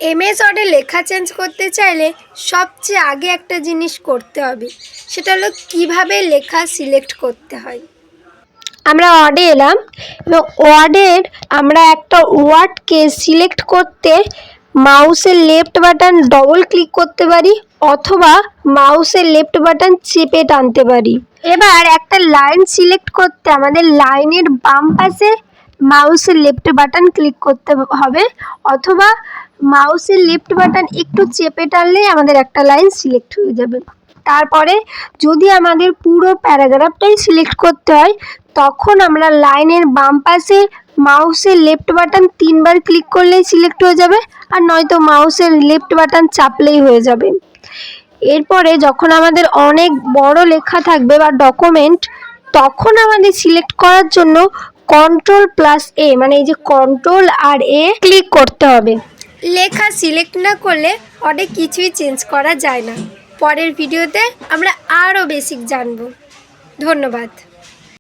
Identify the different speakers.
Speaker 1: MS ওয়ার্ডে লেখা change করতে চাইলে সবচেয়ে আগে একটা জিনিস করতে হবে, সেটা হলো কীভাবে লেখা সিলেক্ট করতে হয়। আমরা ওয়ার্ডে এলাম এবং ওয়ার্ডের আমরা একটা ওয়ার্ডকে সিলেক্ট করতে মাউসের লেফট বাটন ডবল ক্লিক করতে পারি অথবা মাউসের লেফট বাটন চেপে টানতে পারি। এবার একটা লাইন সিলেক্ট করতে আমাদের লাইনের বাম পাশে মাউসের লেফট বাটন ক্লিক করতে হবে অথবা মাউসের লেফট বাটন একটু চেপে টানলেই আমাদের একটা লাইন সিলেক্ট হয়ে যাবে। তারপরে যদি আমাদের পুরো প্যারাগ্রাফটাই সিলেক্ট করতে হয় তখন আমরা লাইনের বাম পাশে মাউসের লেফট বাটন 3 বার ক্লিক করলেই সিলেক্ট হয়ে যাবে, আর নয়তো মাউসের লেফট বাটন চাপলেই হয়ে যাবে। এরপরে যখন আমাদের অনেক বড় লেখা থাকবে বা ডকুমেন্ট, তখন আমাদের সিলেক্ট করার জন্য Ctrl+A মানে এই যে কন্ট্রোল আর এ ক্লিক করতে হবে। লেখা সিলেক্ট না করলে অনেক কিছুই চেঞ্জ করা যায় না। পরের ভিডিওতে আমরা আরও বেসিক জানব। ধন্যবাদ।